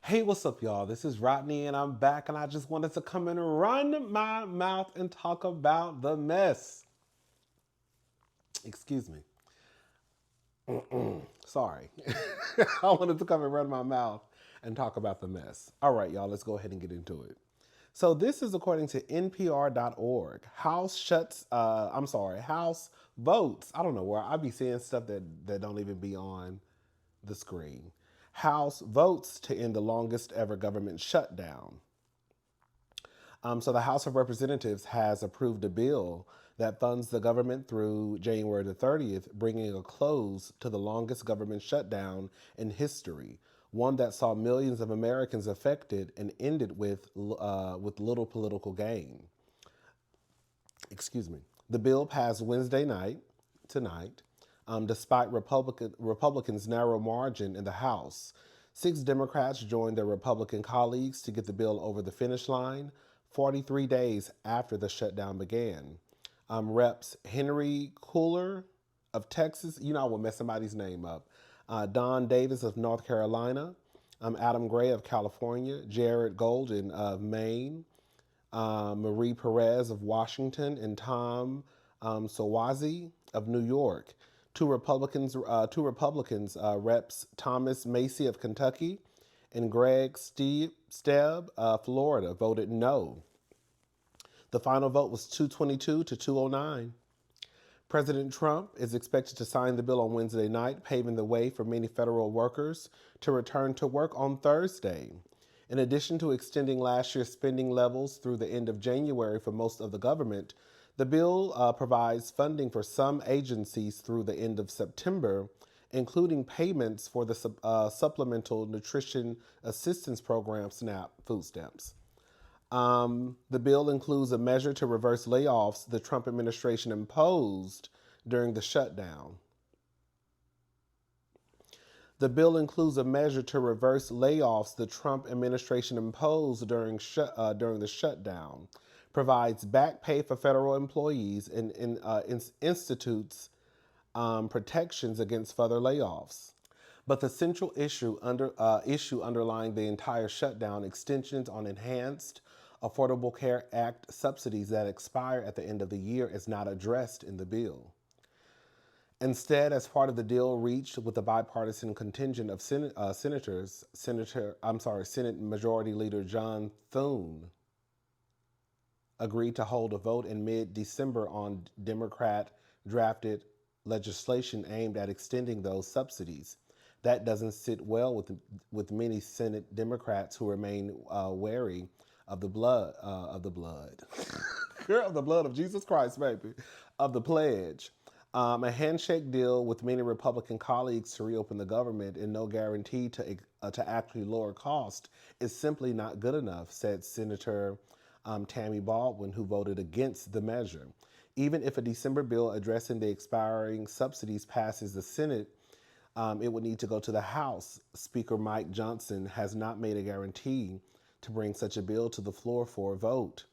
Hey, what's up, y'all? This is Rodney, and I'm back, and I just wanted to come and run my mouth and talk about the mess. Excuse me. Sorry. I wanted to come and run my mouth and talk about the mess. All right, y'all, let's go ahead and get into it. So this is according to NPR.org. House votes. I don't know where I be seeing stuff that don't even be on the screen. House votes to end the longest ever government shutdown. So the House of Representatives has approved a bill that funds the government through January the 30th, bringing a close to the longest government shutdown in history, one that saw millions of Americans affected and ended with little political gain. Excuse me. The bill passed Wednesday night, tonight, despite Republicans' narrow margin in the House. 6 Democrats joined their Republican colleagues to get the bill over the finish line 43 days after the shutdown began. Reps Henry Cooler of Texas, you know I will mess somebody's name up, Don Davis of North Carolina, Adam Gray of California, Jared Golden of Maine, Marie Perez of Washington, and Tom Sawazi of New York. Two Republicans, Reps Thomas Macy of Kentucky and Greg Stebb of Florida, voted no. The final vote was 222 to 209. President Trump is expected to sign the bill on Wednesday night, paving the way for many federal workers to return to work on Thursday. In addition to extending last year's spending levels through the end of January for most of the government, the bill provides funding for some agencies through the end of September, including payments for the Supplemental Nutrition Assistance Program, SNAP, food stamps. The bill includes a measure to reverse layoffs the Trump administration imposed during the shutdown. The bill includes a measure to reverse layoffs the Trump administration imposed during the shutdown, provides back pay for federal employees, and institutes protections against further layoffs. But the central issue underlying the entire shutdown, extensions on enhanced Affordable Care Act subsidies that expire at the end of the year, is not addressed in the bill. Instead, as part of the deal reached with the bipartisan contingent of Senate Majority Leader John Thune agreed to hold a vote in mid-December on Democrat-drafted legislation aimed at extending those subsidies. That doesn't sit well with many Senate Democrats who remain wary of the blood, girl, the blood of Jesus Christ, baby, of the pledge. A handshake deal with many Republican colleagues to reopen the government and no guarantee to actually lower cost is simply not good enough, said Senator Tammy Baldwin, who voted against the measure. Even if a December bill addressing the expiring subsidies passes the Senate, it would need to go to the House. Speaker Mike Johnson has not made a guarantee to bring such a bill to the floor for a vote.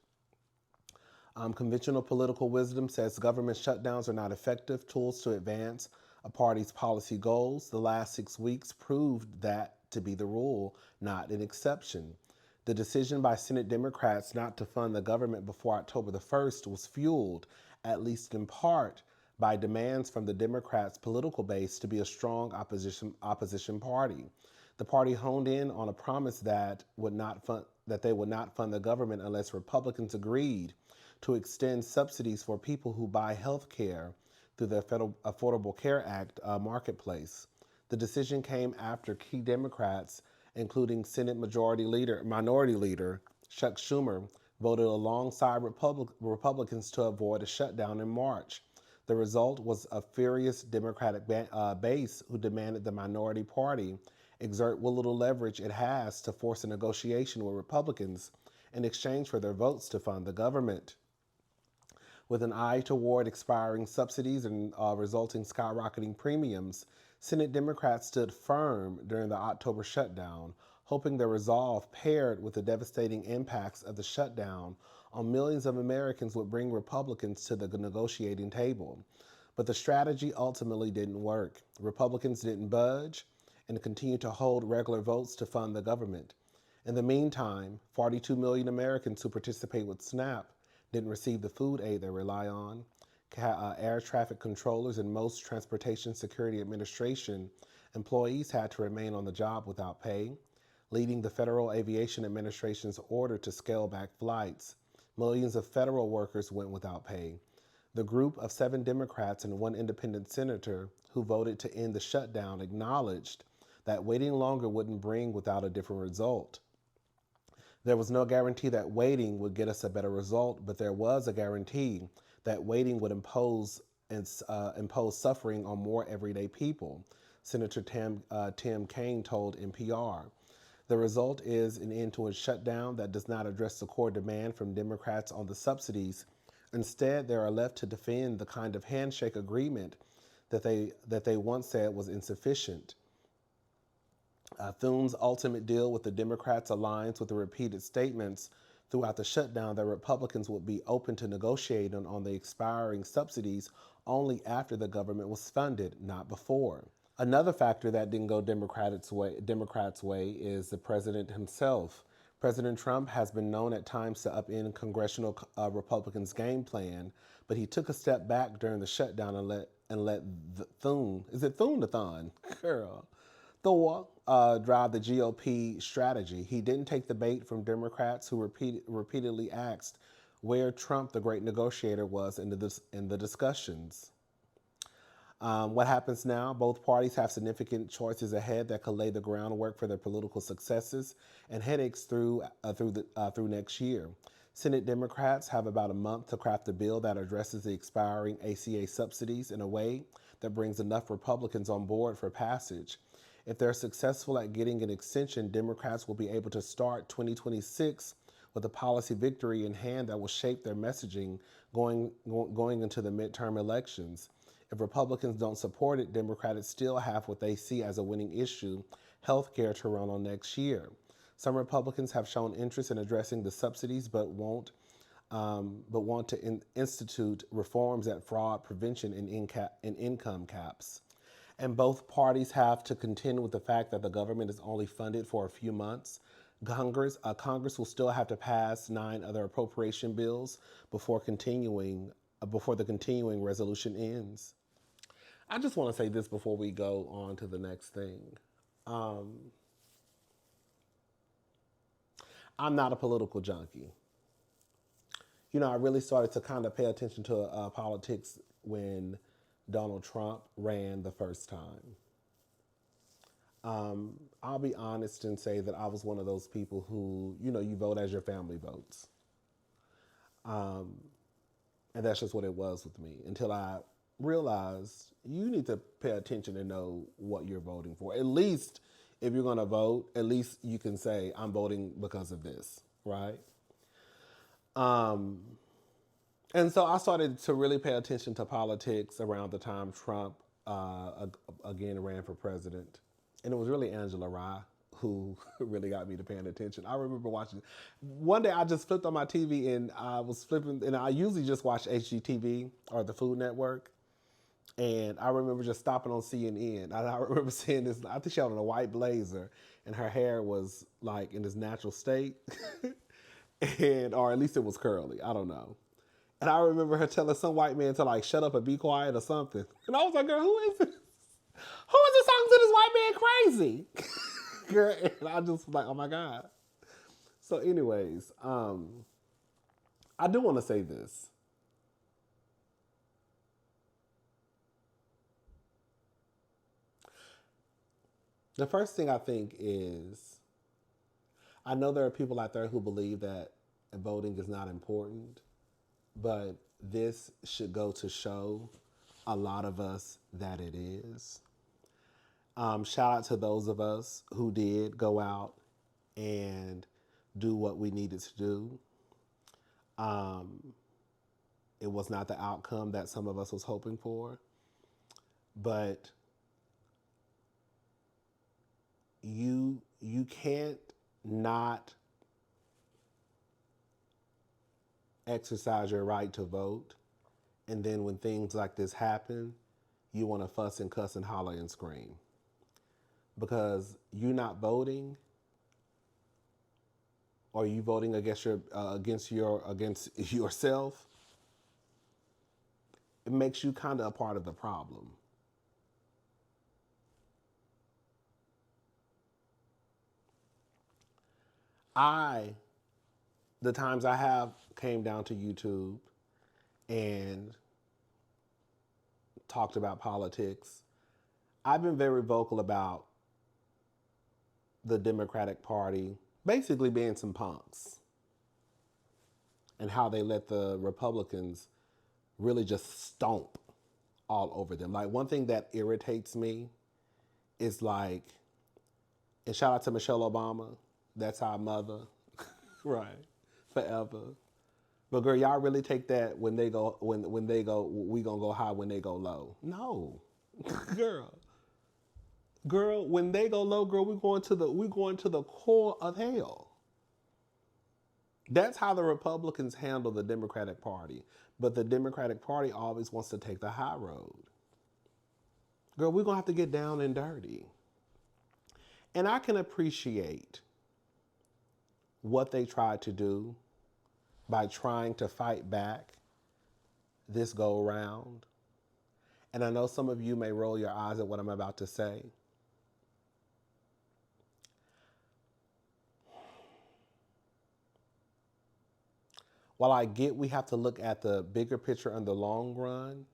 Conventional political wisdom says government shutdowns are not effective tools to advance a party's policy goals. The last 6 weeks proved that to be the rule, not an exception. The decision by Senate Democrats not to fund the government before October the 1st was fueled, at least in part, by demands from the Democrats' political base to be a strong opposition party. The party honed in on a promise that they would not fund the government unless Republicans agreed to extend subsidies for people who buy health care through the Affordable Care Act marketplace. The decision came after key Democrats, including Senate Minority Leader Chuck Schumer, voted alongside Republicans to avoid a shutdown in March. The result was a furious Democratic base who demanded the minority party exert what little leverage it has to force a negotiation with Republicans in exchange for their votes to fund the government. With an eye toward expiring subsidies and resulting skyrocketing premiums, Senate Democrats stood firm during the October shutdown, hoping their resolve, paired with the devastating impacts of the shutdown on millions of Americans, would bring Republicans to the negotiating table. But the strategy ultimately didn't work. Republicans didn't budge, and continue to hold regular votes to fund the government. In the meantime, 42 million Americans who participate with SNAP didn't receive the food aid they rely on. Air traffic controllers and most Transportation Security Administration employees had to remain on the job without pay, leading the Federal Aviation Administration's order to scale back flights. Millions of federal workers went without pay. The group of 7 Democrats and 1 independent senator who voted to end the shutdown acknowledged that waiting longer wouldn't bring without a different result. There was no guarantee that waiting would get us a better result, but there was a guarantee that waiting would impose suffering on more everyday people, Senator Tim Kaine told NPR. The result is an end to a shutdown that does not address the core demand from Democrats on the subsidies. Instead, they are left to defend the kind of handshake agreement that they once said was insufficient. Thune's ultimate deal with the Democrats aligns with the repeated statements throughout the shutdown that Republicans would be open to negotiating on the expiring subsidies only after the government was funded, not before. Another factor that didn't go Democrats' way is the president himself. President Trump has been known at times to upend congressional Republicans' game plan, but he took a step back during the shutdown and let Thune, is it Thune or Thun? Girl. Thor drive the GOP strategy. He didn't take the bait from Democrats who repeatedly asked where Trump, the great negotiator, was in the discussions. What happens now? Both parties have significant choices ahead that could lay the groundwork for their political successes and headaches through next year. Senate Democrats have about a month to craft a bill that addresses the expiring ACA subsidies in a way that brings enough Republicans on board for passage. If they're successful at getting an extension, Democrats will be able to start 2026 with a policy victory in hand that will shape their messaging going into the midterm elections. If Republicans don't support it, Democrats still have what they see as a winning issue, health care, to run on next year. Some Republicans have shown interest in addressing the subsidies but want to institute reforms at fraud prevention and income caps. And both parties have to contend with the fact that the government is only funded for a few months. Congress will still have to pass 9 other appropriation bills before the continuing resolution ends. I just want to say this before we go on to the next thing. I'm not a political junkie. You know, I really started to kind of pay attention to politics when Donald Trump ran the first time. I'll be honest and say that I was one of those people who, you know, you vote as your family votes. And that's just what it was with me until I realized you need to pay attention and know what you're voting for. At least if you're going to vote, at least you can say, I'm voting because of this, right? And so I started to really pay attention to politics around the time Trump again ran for president. And it was really Angela Rye who really got me to paying attention. I remember watching, one day I just flipped on my TV and I was flipping, and I usually just watch HGTV or the Food Network. And I remember just stopping on CNN. And I remember seeing this, I think she had on a white blazer and her hair was like in its natural state. Or at least it was curly, I don't know. And I remember her telling some white man to like shut up and be quiet or something. And I was like, girl, who is this? Who is this talking to this white man crazy? Girl, and I just was like, oh my God. So anyways, I do want to say this. The first thing I think is, I know there are people out there who believe that voting is not important, but this should go to show a lot of us that it is. Shout out to those of us who did go out and do what we needed to do. It was not the outcome that some of us was hoping for, but you can't not exercise your right to vote, and then when things like this happen, you want to fuss and cuss and holler and scream. because you not voting or you voting against yourself, it makes you kind of a part of the problem. The times I have came down to YouTube and talked about politics, I've been very vocal about the Democratic Party basically being some punks and how they let the Republicans really just stomp all over them. Like, one thing that irritates me is like, and shout out to Michelle Obama, that's our mother, right, forever. But girl, y'all really take that when they go, when they go, we gonna go high when they go low. No, girl. Girl, when they go low, girl, we're going to the core of hell. That's how the Republicans handle the Democratic Party. But the Democratic Party always wants to take the high road. Girl, we're going to have to get down and dirty. And I can appreciate what they tried to do by trying to fight back this go around. And I know some of you may roll your eyes at what I'm about to say. While I get we have to look at the bigger picture in the long run,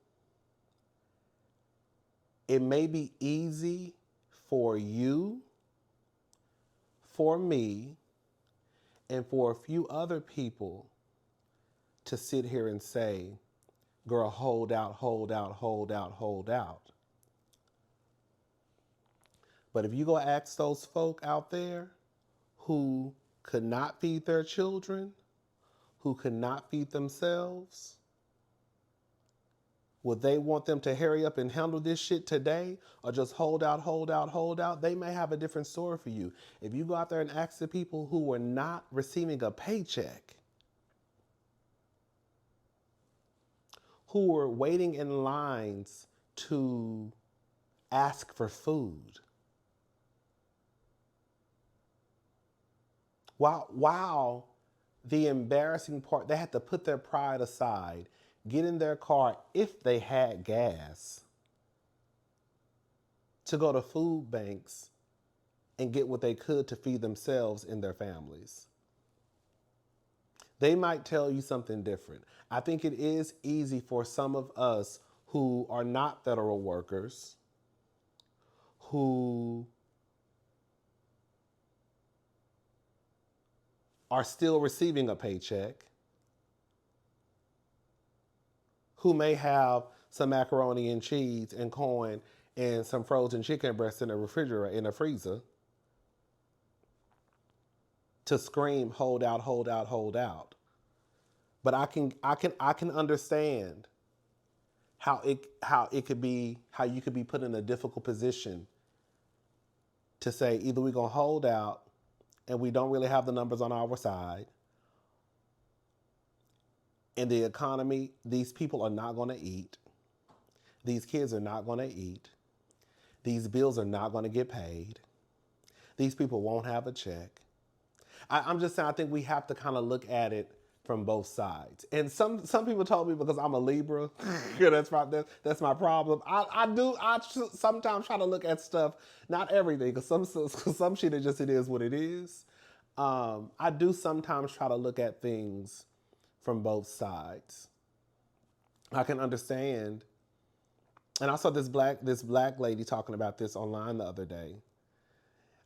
it may be easy for you, for me, and for a few other people to sit here and say, girl, hold out, hold out, hold out, hold out. But if you go ask those folk out there who could not feed their children, who could not feed themselves, would they want them to hurry up and handle this shit today or just hold out, hold out, hold out? They may have a different story for you. If you go out there and ask the people who were not receiving a paycheck, who were waiting in lines to ask for food, while the embarrassing part, they had to put their pride aside, get in their car if they had gas, to go to food banks and get what they could to feed themselves and their families. They might tell you something different. I think it is easy for some of us who are not federal workers, who are still receiving a paycheck, who may have some macaroni and cheese and corn and some frozen chicken breasts in a refrigerator, in a freezer, to scream, hold out, hold out, hold out. But I can understand how you could be put in a difficult position to say either we're gonna hold out and we don't really have the numbers on our side, and the economy, these people are not gonna eat, these kids are not gonna eat, these bills are not gonna get paid, these people won't have a check. I'm just saying, I think we have to kind of look at it from both sides. And some people told me because I'm a Libra, that's my problem. I sometimes try to look at stuff, not everything, because some shit it is what it is. I do sometimes try to look at things from both sides. I can understand, and I saw this black lady talking about this online the other day.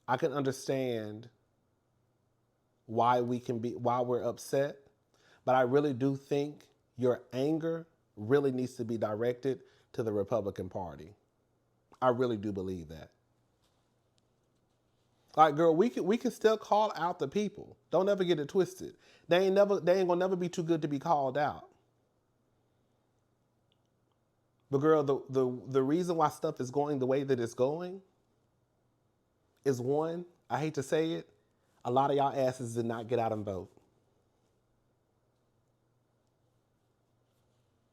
I can understand why we're upset, but I really do think your anger really needs to be directed to the Republican Party. I really do believe that. Like, girl, we can still call out the people. Don't ever get it twisted. They ain't gonna never be too good to be called out. But girl, the reason why stuff is going the way that it's going is, one, I hate to say it, a lot of y'all asses did not get out and vote.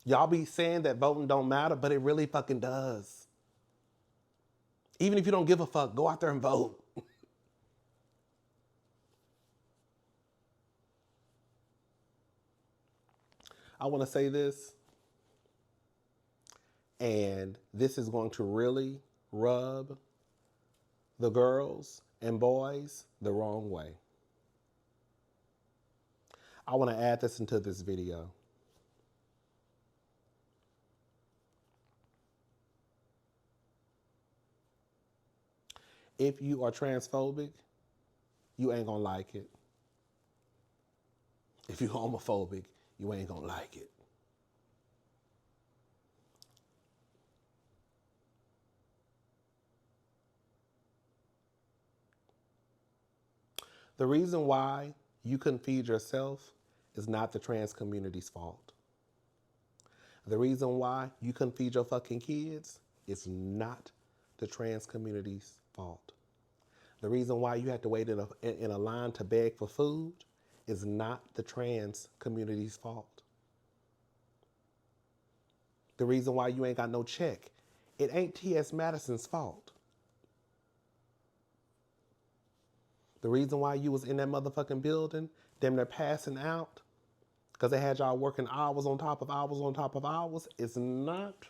Y'all be saying that voting don't matter, but it really fucking does. Even if you don't give a fuck, go out there and vote. I want to say this, and this is going to really rub the girls and boys the wrong way. I want to add this into this video. If you are transphobic, you ain't gonna like it. If you're homophobic, you ain't gonna like it. The reason why you couldn't feed yourself is not the trans community's fault. The reason why you couldn't feed your fucking kids is not the trans community's fault. The reason why you had to wait in a line to beg for food is not the trans community's fault. The reason why you ain't got no check, it ain't T.S. Madison's fault. The reason why you was in that motherfucking building, damn near passing out, because they had y'all working hours on top of hours on top of hours, is not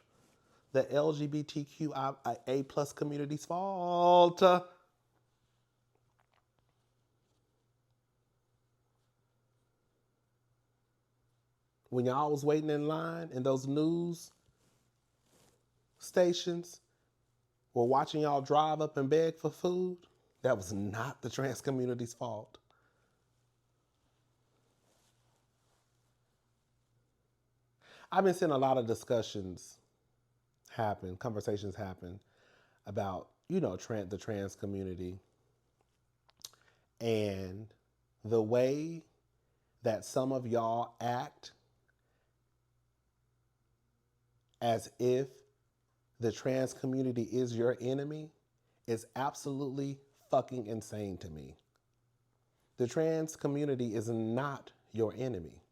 the LGBTQIA plus community's fault. When y'all was waiting in line and those news stations were watching y'all drive up and beg for food, that was not the trans community's fault. I've been seeing a lot of conversations happen about, the trans community and the way that some of y'all act as if the trans community is your enemy is absolutely fucking insane to me. The trans community is not your enemy.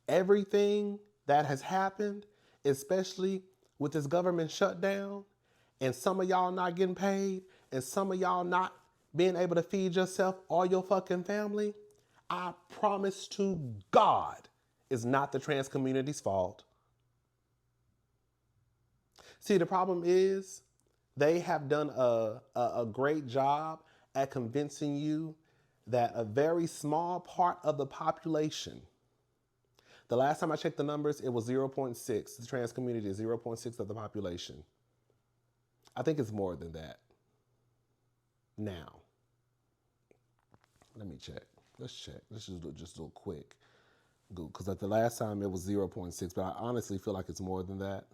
Everything that has happened, especially with this government shutdown, and some of y'all not getting paid, and some of y'all not being able to feed yourself or your fucking family, I promise to God, is not the trans community's fault. See, the problem is they have done a great job at convincing you that a very small part of the population, the last time I checked the numbers, it was 0.6. The trans community is 0.6 of the population. I think it's more than that now. Let me check. Let's check. Let's just do a quick Google. Because like the last time it was 0.6, but I honestly feel like it's more than that.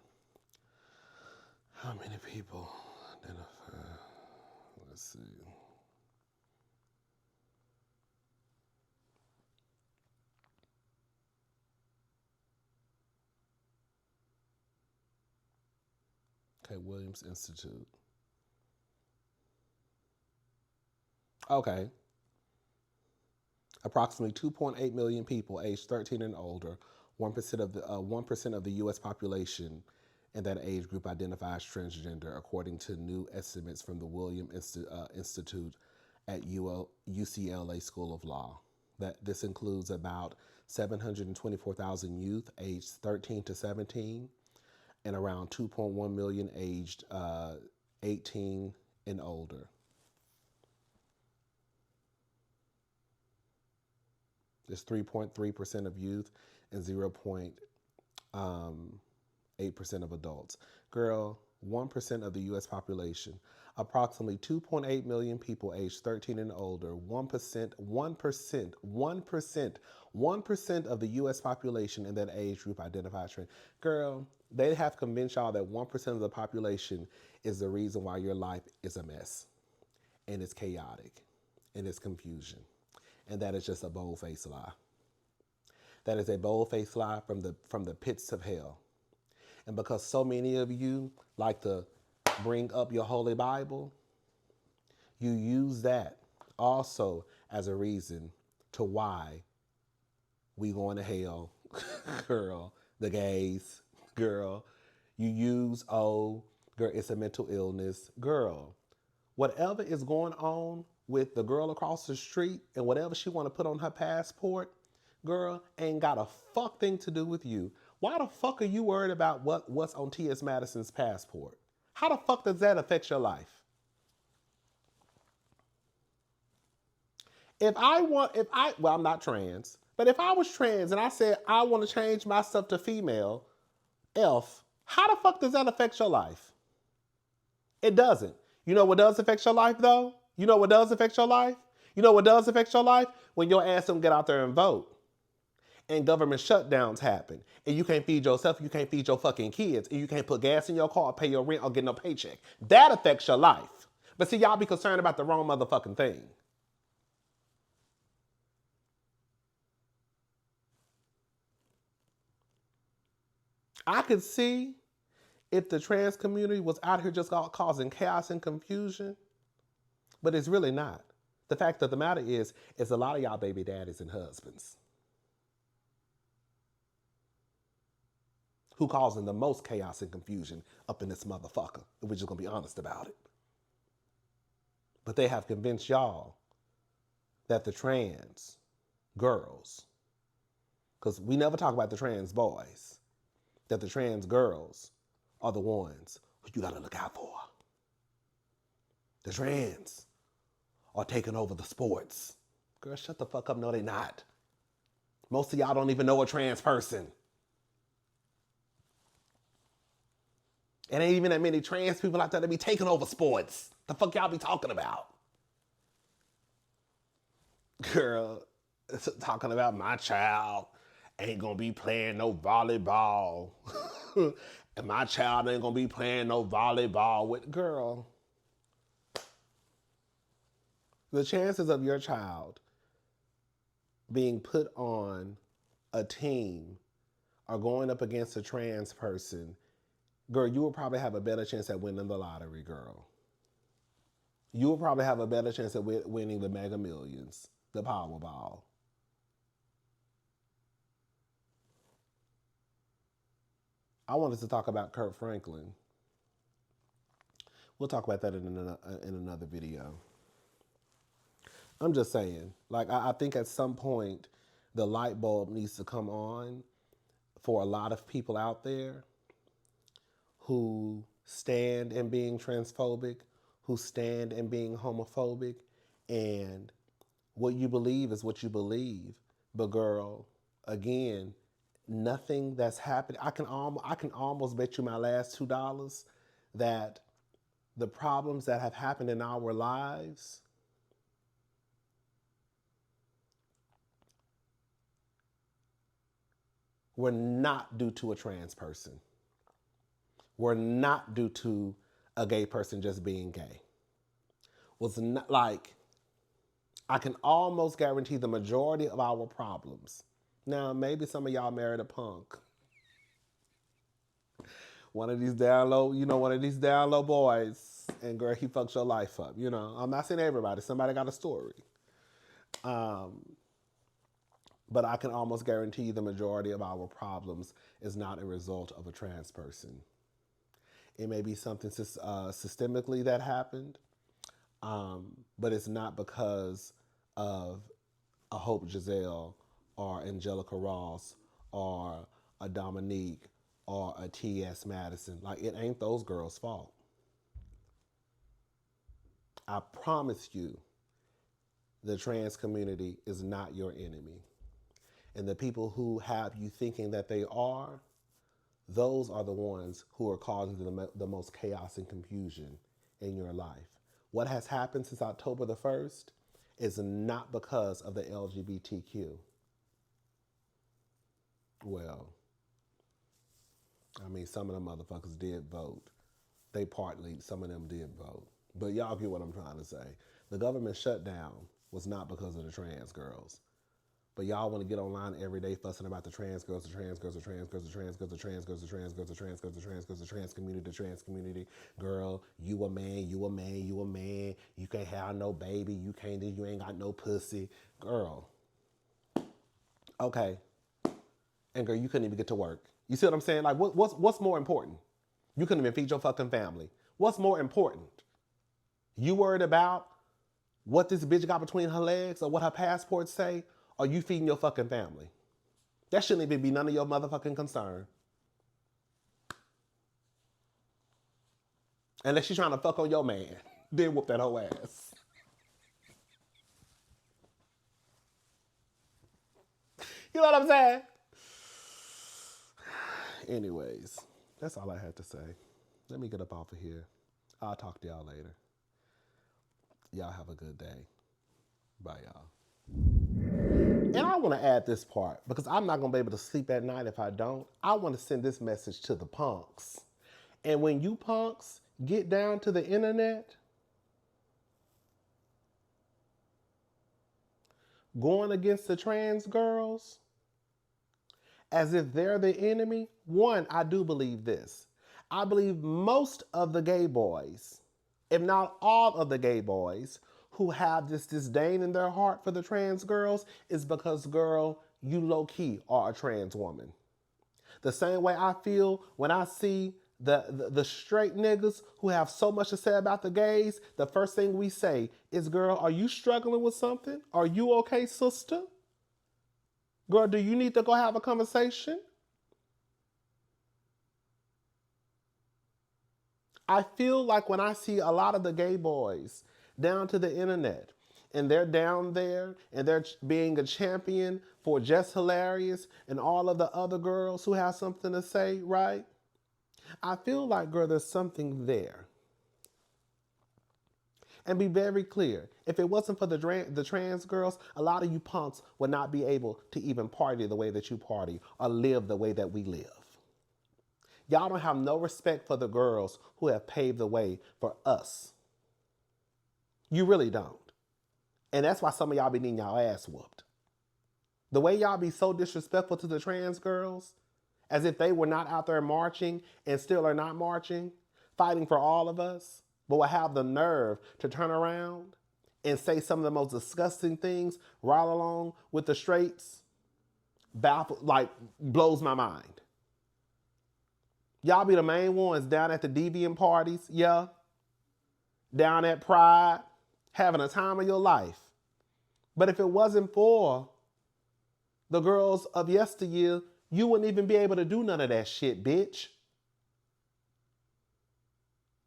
How many people identify? Let's see. Okay, Williams Institute. Okay. Approximately 2.8 million people aged 13 and older, 1% of the U.S. population in that age group identifies transgender, according to new estimates from the Williams Institute at UCLA School of Law. That this includes about 724,000 youth aged 13 to 17 and around 2.1 million aged 18 and older. There's 3.3% of youth and 0.8% of adults. Girl, 1% of the U.S. population, approximately 2.8 million people aged 13 and older, 1% of the U.S. population in that age group identifies trans. Girl, they have convinced y'all that 1% of the population is the reason why your life is a mess, and it's chaotic, and it's confusion. And that is just a bold-faced lie. That is a bold-faced lie from the pits of hell. And because so many of you like to bring up your Holy Bible, you use that also as a reason to why we going to hell. Girl, the gays, girl. You use, girl, it's a mental illness. Girl, Whatever is going on with the girl across the street and whatever she want to put on her passport, girl, ain't got a fuck thing to do with you. Why the fuck are you worried about what's on T.S. Madison's passport? How the fuck does that affect your life? Well, I'm not trans, but if I was trans and I said I want to change myself to female, how the fuck does that affect your life? It doesn't. You know what does affect your life, though? You know what does affect your life? You know what does affect your life? When your ass don't get out there and vote. And government shutdowns happen. And you can't feed yourself, you can't feed your fucking kids, and you can't put gas in your car, pay your rent, or get no paycheck. That affects your life. But see, y'all be concerned about the wrong motherfucking thing. I could see if the trans community was out here just causing chaos and confusion, but it's really not. The fact of the matter is a lot of y'all baby daddies and husbands who causing the most chaos and confusion up in this motherfucker. We're just gonna be honest about it. But they have convinced y'all that the trans girls, because we never talk about the trans boys, that the trans girls are the ones who you gotta look out for. The trans are taking over the sports. Girl, shut the fuck up. No, they not. Most of y'all don't even know a trans person. It ain't even that many trans people out there that be taking over sports. The fuck y'all be talking about? Girl, talking about my child ain't gonna be playing no volleyball. And my child ain't gonna be playing no volleyball with, girl. The chances of your child being put on a team or going up against a trans person, girl, you will probably have a better chance at winning the lottery, girl. You will probably have a better chance at winning the Mega Millions, the Powerball. I wanted to talk about Kirk Franklin. We'll talk about that in another video. I'm just saying, like, I think at some point the light bulb needs to come on for a lot of people out there who stand in being transphobic, who stand in being homophobic, and what you believe is what you believe. But girl, again, nothing that's happened. I can almost bet you my last $2 that the problems that have happened in our lives were not due to a trans person. Were not due to a gay person just being gay. Was not like, I can almost guarantee the majority of our problems. Now, maybe some of y'all married a punk. One of these down low boys, and girl, he fucks your life up. You know, I'm not saying everybody. Somebody got a story. But I can almost guarantee the majority of our problems is not a result of a trans person. It may be something systemically that happened, but it's not because of a Hope Giselle or Angelica Ross or a Dominique or a T.S. Madison. Like, it ain't those girls' fault. I promise you, the trans community is not your enemy. And the people who have you thinking that they are, those are the ones who are causing the most chaos and confusion in your life. What has happened since October the 1st is not because of the LGBTQ. Well, I mean, some of them motherfuckers did vote. Some of them did vote. But y'all get what I'm trying to say. The government shutdown was not because of the trans girls. But y'all want to get online every day fussing about the trans girls, the trans girls, the trans girls, the trans girls, the trans girls, the trans girls, the trans girls, the trans girls, the trans community, the trans community. Girl, you a man, you a man, you a man. You can't have no baby. You ain't got no pussy. Girl. Okay. And girl, you couldn't even get to work. You see what I'm saying? Like, what's more important? You couldn't even feed your fucking family. What's more important? You worried about what this bitch got between her legs or what her passport say, or you feeding your fucking family? That shouldn't even be none of your motherfucking concern. Unless she's trying to fuck on your man. Then whoop that whole ass. You know what I'm saying? Anyways, that's all I had to say. Let me get up off of here. I'll talk to y'all later. Y'all have a good day. Bye, y'all. And I want to add this part because I'm not going to be able to sleep at night if I don't. I want to send this message to the punks. And when you punks get down to the internet, going against the trans girls as if they're the enemy, one, I do believe this. I believe most of the gay boys, if not all of the gay boys, who have this disdain in their heart for the trans girls is because, girl, you low-key are a trans woman. The same way I feel when I see the straight niggas who have so much to say about the gays, the first thing we say is, girl, are you struggling with something? Are you okay, sister? Girl, do you need to go have a conversation? I feel like when I see a lot of the gay boys down to the internet and they're down there and they're being a champion for Just Hilarious and all of the other girls who have something to say, right? I feel like, girl, there's something there. And be very clear, if it wasn't for the trans girls, a lot of you punks would not be able to even party the way that you party or live the way that we live. Y'all don't have no respect for the girls who have paved the way for us. You really don't. And that's why some of y'all be needing y'all ass whooped. The way y'all be so disrespectful to the trans girls, as if they were not out there marching and still are not marching, fighting for all of us, but will have the nerve to turn around and say some of the most disgusting things right along with the straights, blows my mind. Y'all be the main ones down at the deviant parties, yeah. Down at Pride, having a time of your life. But if it wasn't for the girls of yesteryear, you wouldn't even be able to do none of that shit, bitch.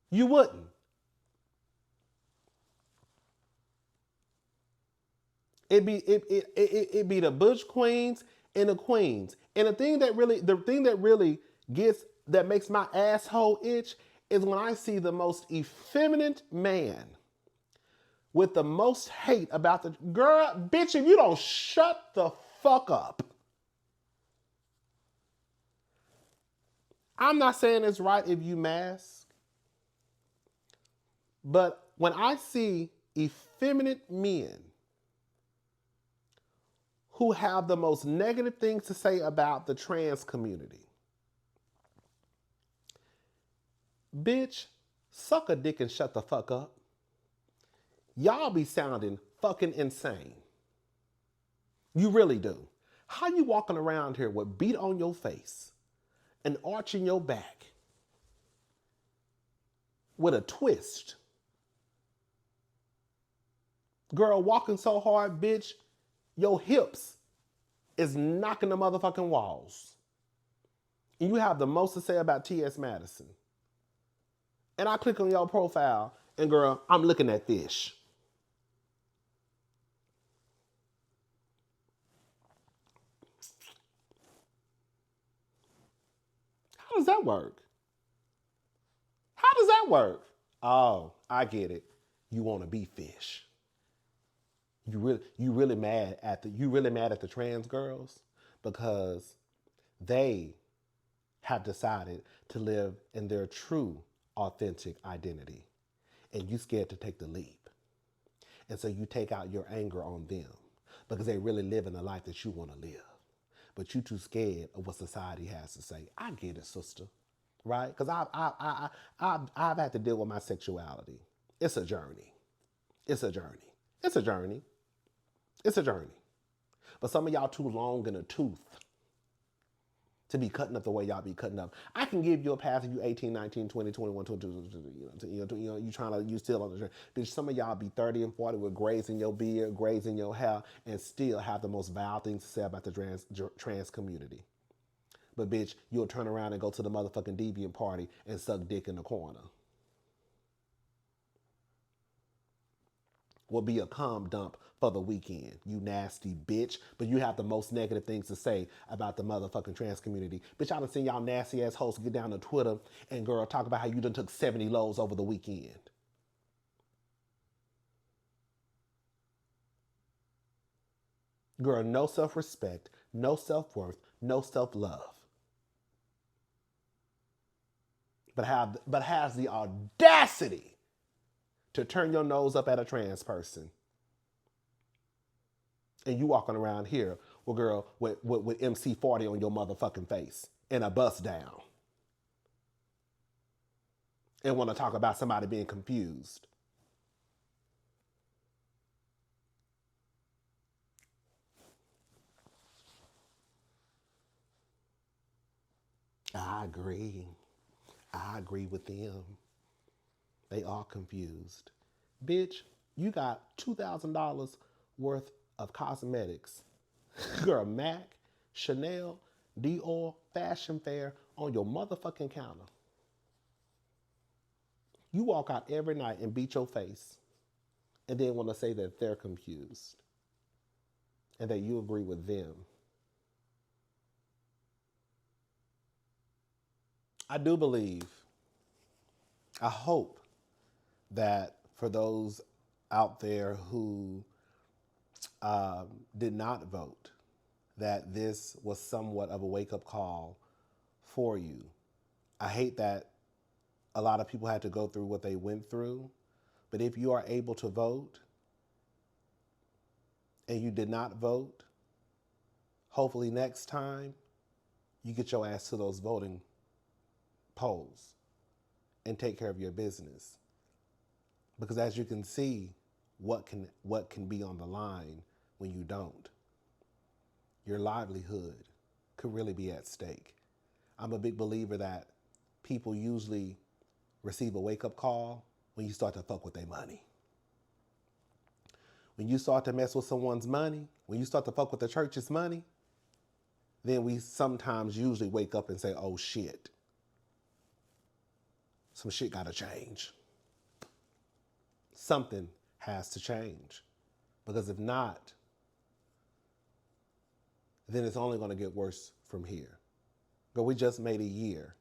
You wouldn't. It'd be the Bush Queens and the Queens. And the thing that really makes my asshole itch is when I see the most effeminate man with the most hate about the girl, bitch, if you don't shut the fuck up. I'm not saying it's right if you mask, but when I see effeminate men who have the most negative things to say about the trans community, bitch, suck a dick and shut the fuck up. Y'all be sounding fucking insane. You really do. How you walking around here with beat on your face and arching your back with a twist? Girl, walking so hard, bitch, your hips is knocking the motherfucking walls. And you have the most to say about T.S. Madison. And I click on your profile, and girl, I'm looking at fish. How does that work? How does that work? Oh, I get it. You want to be fish. You really mad at the trans girls because they have decided to live in their true, authentic identity, and you scared to take the leap. And so you take out your anger on them because they really live in the life that you want to live. But you too scared of what society has to say. I get it, sister, right? Because I've had to deal with my sexuality. It's a journey. It's a journey. It's a journey. It's a journey. But some of y'all too long in a tooth to be cutting up the way y'all be cutting up. I can give you a pass if you 18, 19, 20, 21, 22, you trying to, you still on the trend. Bitch, some of y'all be 30 and 40 with grays in your beard, grays in your hair, and still have the most vile things to say about the trans community. But bitch, you'll turn around and go to the motherfucking deviant party and suck dick in the corner. Will be a cum dump for the weekend, you nasty bitch. But you have the most negative things to say about the motherfucking trans community. Bitch, I done seen y'all nasty ass hosts get down to Twitter and girl talk about how you done took 70 lows over the weekend. Girl, no self-respect, no self-worth, no self-love. But has the audacity to turn your nose up at a trans person. And you walking around here, well, girl, with MC40 on your motherfucking face and a bust down. And want to talk about somebody being confused. I agree. I agree with them. They are confused. Bitch, you got $2,000 worth of cosmetics. Girl, MAC, Chanel, Dior, Fashion Fair on your motherfucking counter. You walk out every night and beat your face and then want to say that they're confused and that you agree with them. I do believe, I hope that for those out there who did not vote, that this was somewhat of a wake-up call for you. I hate that a lot of people had to go through what they went through, but if you are able to vote and you did not vote, hopefully next time you get your ass to those voting polls and take care of your business. Because as you can see, what can be on the line when you don't. Your livelihood could really be at stake. I'm a big believer that people usually receive a wake-up call when you start to fuck with their money. When you start to mess with someone's money, when you start to fuck with the church's money, then we sometimes usually wake up and say, oh shit, some shit gotta change. Something has to change. Because if not, then it's only going to get worse from here. But we just made a year.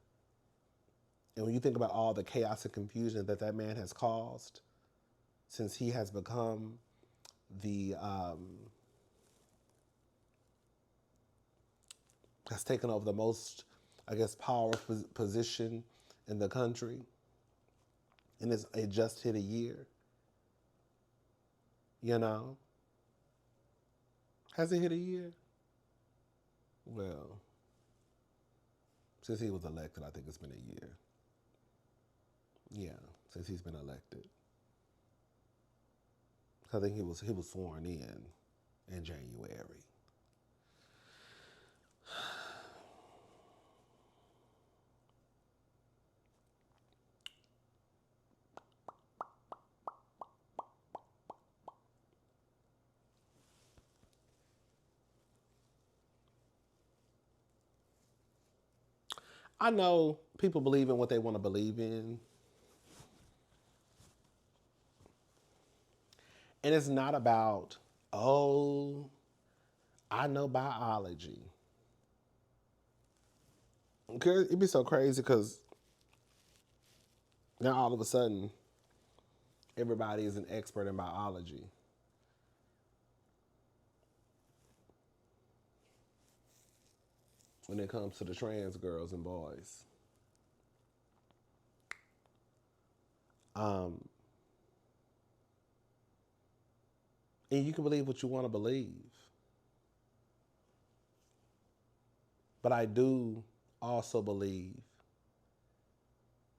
And when you think about all the chaos and confusion that that man has caused since he has become the, has taken over the most, I guess, powerful position in the country, and it just hit a year. You know? Has it hit a year? Well, since he was elected, I think it's been a year. Yeah, since he's been elected. I think he was sworn in January. I know people believe in what they want to believe in. And it's not about, oh, I know biology. It'd be so crazy because now all of a sudden, everybody is an expert in biology. When it comes to the trans girls and boys. And you can believe what you want to believe. But I do also believe,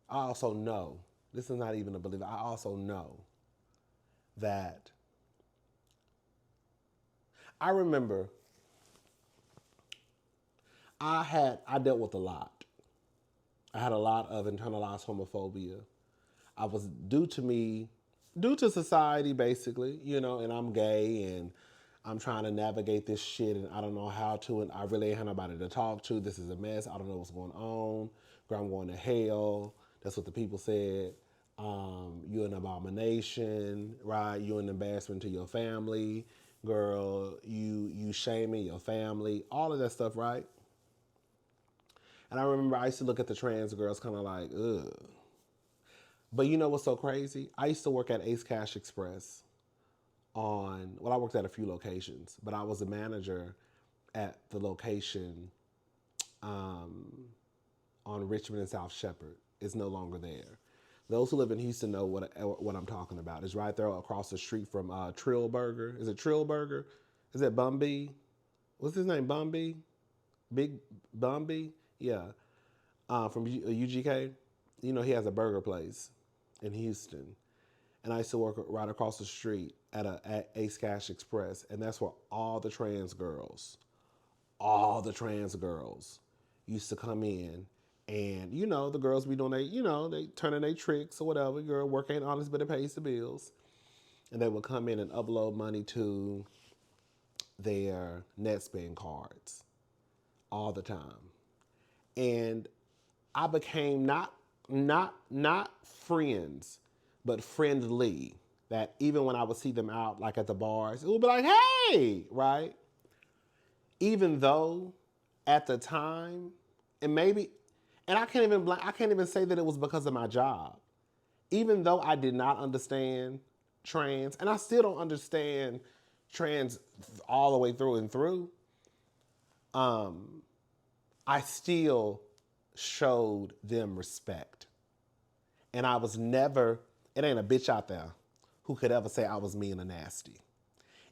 I also know, this is not even a belief, I also know that I remember I dealt with a lot. I had a lot of internalized homophobia. I was due to society basically, and I'm gay and I'm trying to navigate this shit and I don't know how to and I really ain't have nobody to talk to. This is a mess. I don't know what's going on. Girl, I'm going to hell. That's what the people said. You're an abomination, right? You're an embarrassment to your family. Girl, you shaming your family. All of that stuff, right? And I remember I used to look at the trans girls kind of like, ugh. But you know what's so crazy? I used to work at Ace Cash Express I worked at a few locations, but I was a manager at the location um, on Richmond and South Shepherd. It's no longer there. Those who live in Houston know what I'm talking about. It's right there across the street from Trill Burger. Is it Trill Burger? Is it Bumby? What's his name? Bumby? Big Bumby? Yeah. From UGK. He has a burger place in Houston. And I used to work right across the street at Ace Cash Express. And that's where all the trans girls used to come in. And, the girls be doing they turning their tricks or whatever. Your work ain't honest, but it pays the bills. And they would come in and upload money to their NetSpend cards all the time. And I became not friends, but friendly. That even when I would see them out, like at the bars, it would be like, hey, right? Even though at the time, and I can't even say that it was because of my job. Even though I did not understand trans, and I still don't understand trans all the way through and through, I still showed them respect. And I was never, it ain't a bitch out there who could ever say I was mean or nasty.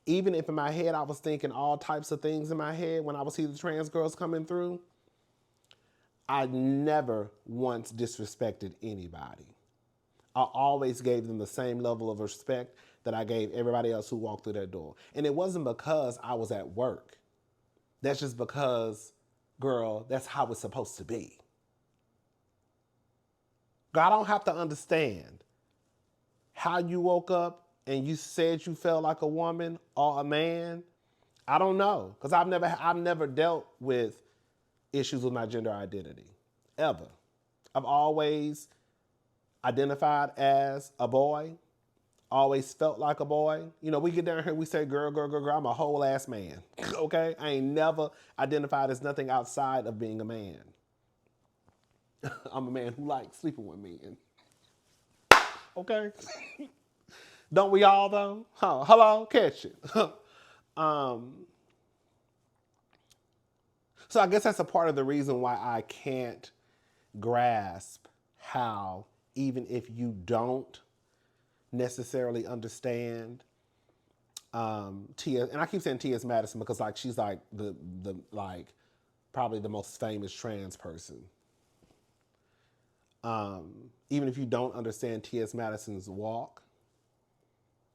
Even if in my head I was thinking all types of things in my head when I would see the trans girls coming through, I never once disrespected anybody. I always gave them the same level of respect that I gave everybody else who walked through that door. And it wasn't because I was at work. That's just because, girl, that's how it's supposed to be. Girl, I don't have to understand how you woke up and you said you felt like a woman or a man. I don't know, because I've never dealt with issues with my gender identity, ever. I've always identified as a boy, always felt like a boy. We get down here, we say girl, girl, girl, girl. I'm a whole ass man, okay? I ain't never identified as nothing outside of being a man. I'm a man who likes sleeping with men. Okay? Don't we all, though? Huh? Hello? Catch it. So I guess that's a part of the reason why I can't grasp how, even if you don't necessarily understand Tia, and I keep saying T.S. Madison because she's like the probably the most famous trans person. Even if you don't understand T.S. Madison's walk,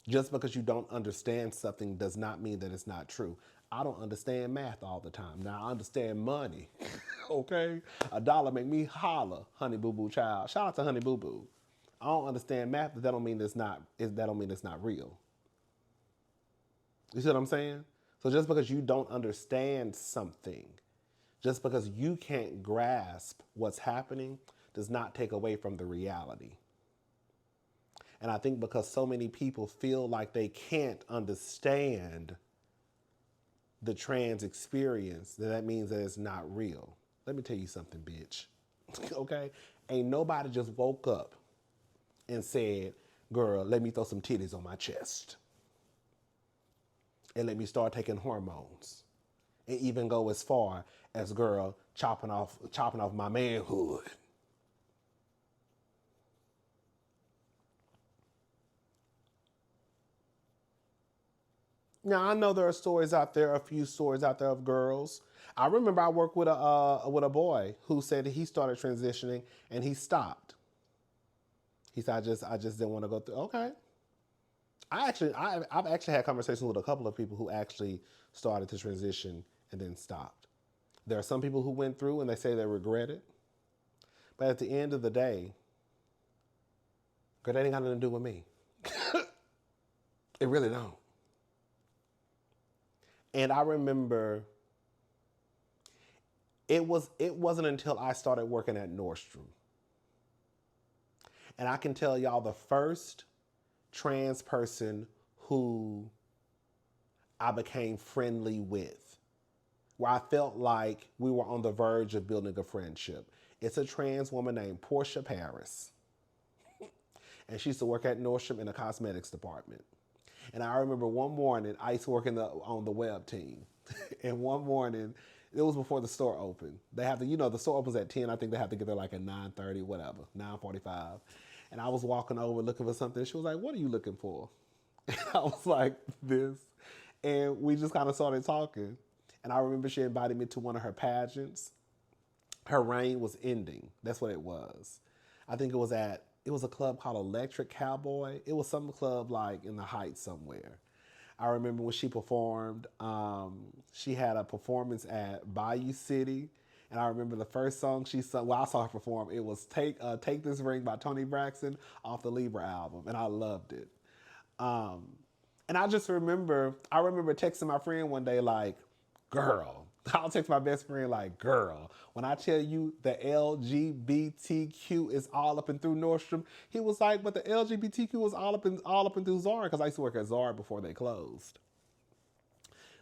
just because you don't understand something does not mean that it's not true. I don't understand math all the time. Now I understand money. Okay? $1 make me holler, honey boo boo child. Shout out to honey boo boo. I don't understand math, but that don't mean it's not real. You see what I'm saying? So just because you don't understand something, just because you can't grasp what's happening, does not take away from the reality. And I think because so many people feel like they can't understand the trans experience, that means that it's not real. Let me tell you something, bitch. Okay? Ain't nobody just woke up and said, girl, let me throw some titties on my chest. And let me start taking hormones. And even go as far as, girl, chopping off my manhood. Now I know there are stories out there, a few stories out there of girls. I remember I worked with a boy who said he started transitioning and he stopped. He said, I just didn't want to go through. Okay. I've actually had conversations with a couple of people who actually started to transition and then stopped. There are some people who went through and they say they regret it. But at the end of the day, girl, that ain't got nothing to do with me. It really don't. And I remember it wasn't until I started working at Nordstrom. And I can tell y'all the first trans person who I became friendly with, where I felt like we were on the verge of building a friendship. It's a trans woman named Portia Paris. And she used to work at Nordstrom in the cosmetics department. And I remember one morning, I used to work on the web team. And one morning, it was before the store opened. They have to, the store opens at 10. I think they have to get there like at 9:30, whatever, 9:45. And I was walking over looking for something. She was like, "What are you looking for?" And I was like, "This." And we just kind of started talking. And I remember she invited me to one of her pageants. Her reign was ending. That's what it was. I think it was a club called Electric Cowboy. It was some club like in the Heights somewhere. I remember when she performed, she had a performance at Bayou City. And I remember the first song she sung, I saw her perform, it was Take This Ring by Toni Braxton off the Libra album. And I loved it. And I remember texting my friend one day like, "Girl," I'll text my best friend like, "Girl, when I tell you the LGBTQ is all up and through Nordstrom," he was like, "But the LGBTQ was all up and through Zara," because I used to work at Zara before they closed.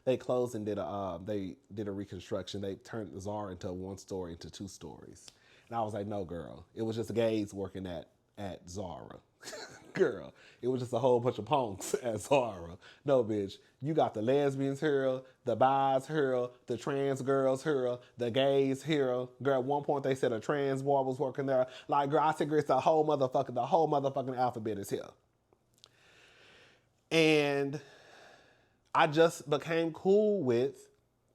They closed and did a reconstruction. They turned Zara into one story into two stories. And I was like, "No, girl, it was just gays working at Zara." Girl, it was just a whole bunch of punks at Zara. No, bitch, you got the lesbians here, the bis here, the trans girls here, the gays here. Girl, at one point they said a trans boy was working there. Like, girl, I said, girl, it's the whole motherfucking alphabet is here. And I just became cool with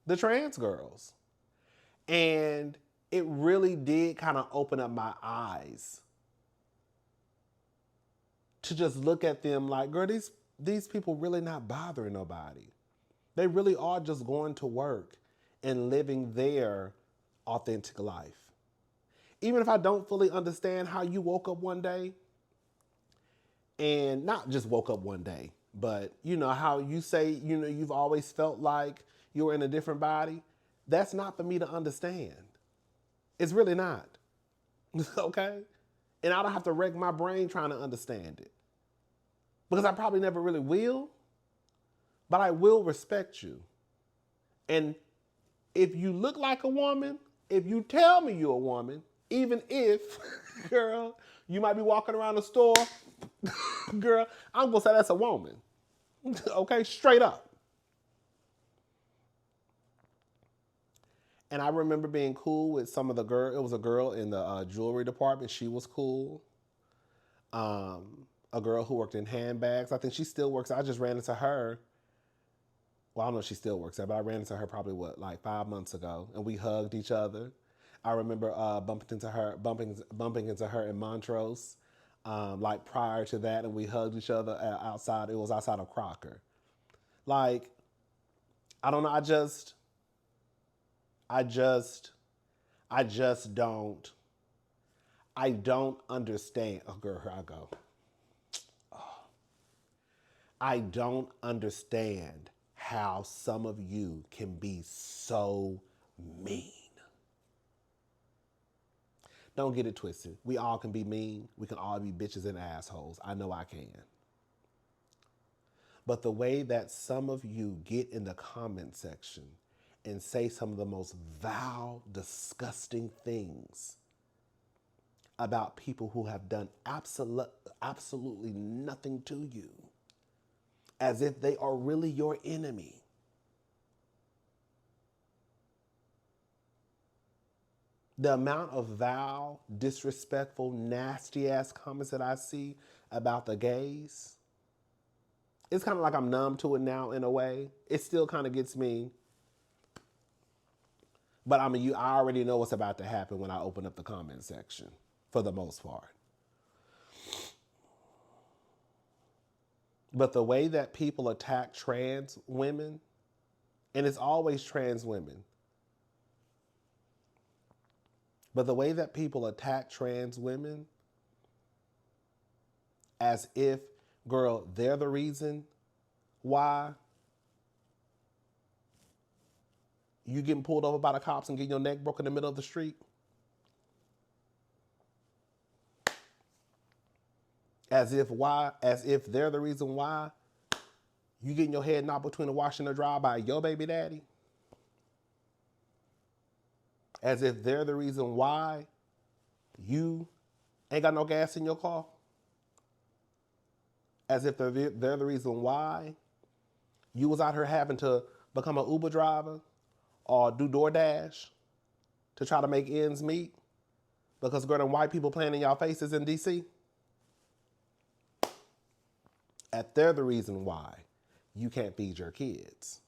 the trans girls. And it really did kind of open up my eyes to just look at them like, girl, these people really not bothering nobody. They really are just going to work and living their authentic life. Even if I don't fully understand how you woke up one day, and not just woke up one day, but how you say, you've always felt like you were in a different body, that's not for me to understand. It's really not. Okay? And I don't have to wreck my brain trying to understand it. Because I probably never really will. But I will respect you. And if you look like a woman, if you tell me you're a woman, even if, girl, you might be walking around the store, girl, I'm going to say that's a woman. Okay? Straight up. And I remember being cool with some of the girls. It was a girl in the jewelry department. She was cool. A girl who worked in handbags. I think she still works. I just ran into her. Well, I don't know if she still works there, but I ran into her probably, 5 months ago. And we hugged each other. I remember bumping into her in Montrose, prior to that. And we hugged each other outside. It was outside of Crocker. I don't know. I don't understand. Oh, girl, here I go. Oh. I don't understand how some of you can be so mean. Don't get it twisted. We all can be mean. We can all be bitches and assholes. I know I can. But the way that some of you get in the comment section and say some of the most vile, disgusting things about people who have done absolutely nothing to you, as if they are really your enemy. The amount of vile, disrespectful, nasty-ass comments that I see about the gays, it's kind of like I'm numb to it now in a way. It still kind of gets me. But I already know what's about to happen when I open up the comment section, for the most part. But the way that people attack trans women, and it's always trans women. But the way that people attack trans women as if, girl, they're the reason why you getting pulled over by the cops and getting your neck broken in the middle of the street. As if they're the reason why you getting your head knocked between the wash and the dry by your baby daddy. As if they're the reason why you ain't got no gas in your car. As if they're the reason why you was out here having to become an Uber driver or do DoorDash to try to make ends meet because girl, them white people playing in y'all faces in DC. If they're the reason why you can't feed your kids.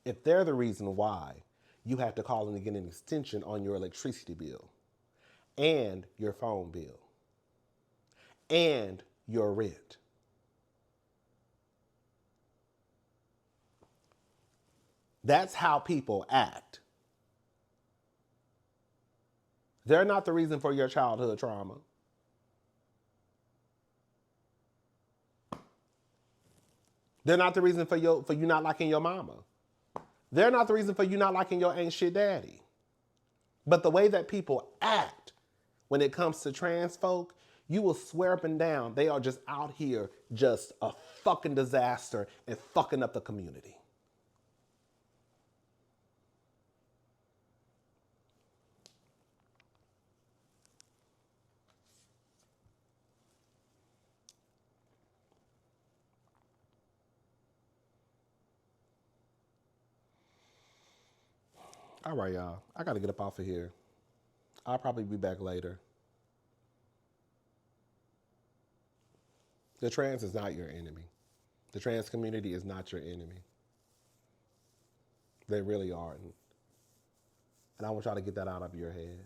If they're the reason why you have to call in to get an extension on your electricity bill and your phone bill and your rent. That's how people act. They're not the reason for your childhood trauma. They're not the reason for you not liking your mama. They're not the reason for you not liking your ain't shit daddy. But the way that people act when it comes to trans folk, you will swear up and down they are just out here just a fucking disaster and fucking up the community. All right, y'all. I got to get up off of here. I'll probably be back later. The trans is not your enemy. The trans community is not your enemy. They really aren't. And I want y'all to get that out of your head.